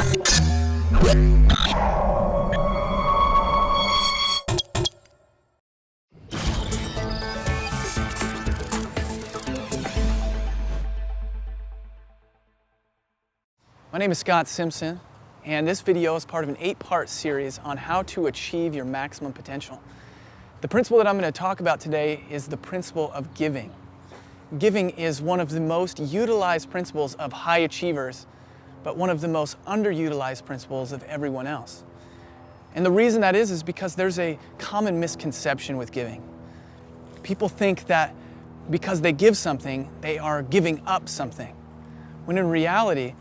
My name is Simson, and this video is part of an 8-part series on how to achieve your maximum potential. The principle that I'm going to talk about today is the principle of giving. Giving is one of the most utilized principles of high achievers, but one of the most underutilized principles of everyone else. And the reason that is because there's a common misconception with giving. People think that because they give something, they are giving up something, when in reality,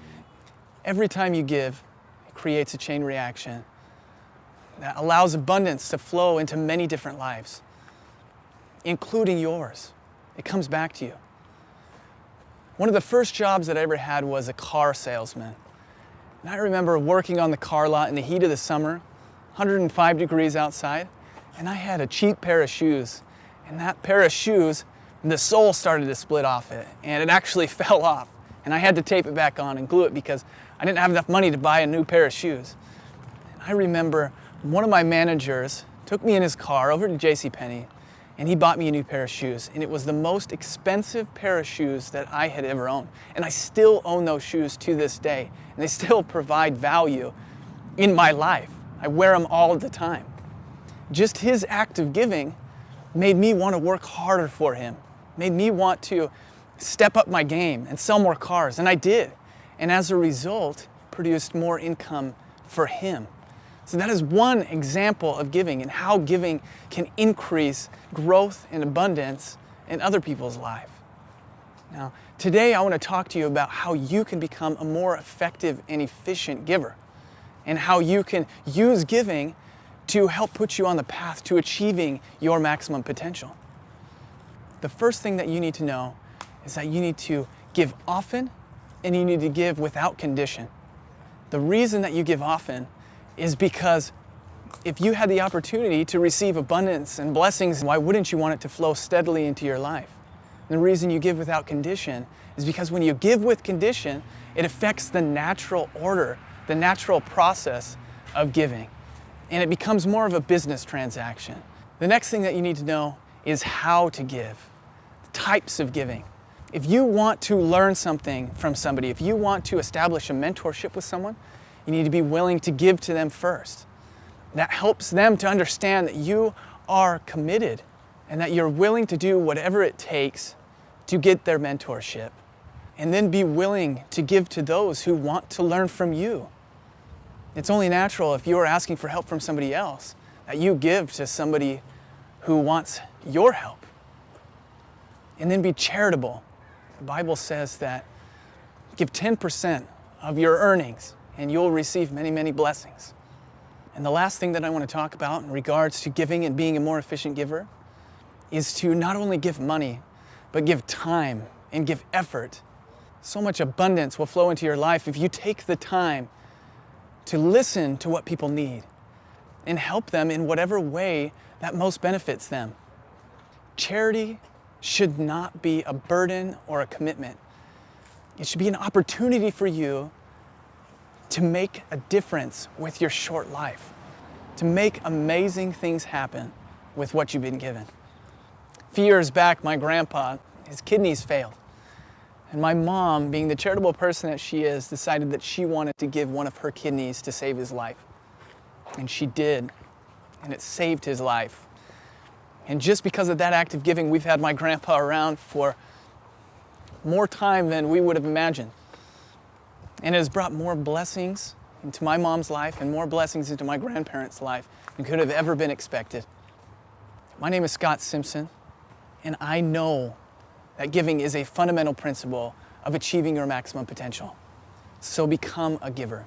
every time you give, it creates a chain reaction that allows abundance to flow into many different lives, including yours. It comes back to you. One of the first jobs that I ever had was a car salesman. And I remember working on the car lot in the heat of the summer, 105 degrees outside, and I had a cheap pair of shoes. And that pair of shoes, the sole started to split off it, and it actually fell off. And I had to tape it back on and glue it because I didn't have enough money to buy a new pair of shoes. And I remember one of my managers took me in his car over to JCPenney, and he bought me a new pair of shoes. And it was the most expensive pair of shoes that I had ever owned. And I still own those shoes to this day. And they still provide value in my life. I wear them all the time. Just his act of giving made me want to work harder for him, made me want to step up my game and sell more cars, and I did. And as a result, produced more income for him. So that is one example of giving and how giving can increase growth and abundance in other people's lives. Now, today I want to talk to you about how you can become a more effective and efficient giver, and how you can use giving to help put you on the path to achieving your maximum potential. The first thing that you need to know is that you need to give often and you need to give without condition. The reason that you give often is because if you had the opportunity to receive abundance and blessings, why wouldn't you want it to flow steadily into your life? And the reason you give without condition is because when you give with condition, it affects the natural order, the natural process of giving. And it becomes more of a business transaction. The next thing that you need to know is how to give, types of giving. If you want to learn something from somebody, if you want to establish a mentorship with someone, you need to be willing to give to them first. That helps them to understand that you are committed and that you're willing to do whatever it takes to get their mentorship. And then be willing to give to those who want to learn from you. It's only natural if you are asking for help from somebody else that you give to somebody who wants your help. And then be charitable. The Bible says that give 10% of your earnings and you'll receive many, many blessings. And the last thing that I want to talk about in regards to giving and being a more efficient giver is to not only give money, but give time and give effort. So much abundance will flow into your life if you take the time to listen to what people need and help them in whatever way that most benefits them. Charity should not be a burden or a commitment. It should be an opportunity for you to make a difference with your short life, to make amazing things happen with what you've been given. A few years back, my grandpa, his kidneys failed. And my mom, being the charitable person that she is, decided that she wanted to give one of her kidneys to save his life. And she did, and it saved his life. And just because of that act of giving, we've had my grandpa around for more time than we would have imagined. And it has brought more blessings into my mom's life and more blessings into my grandparents' life than could have ever been expected. My name is Simson, and I know that giving is a fundamental principle of achieving your maximum potential. So become a giver.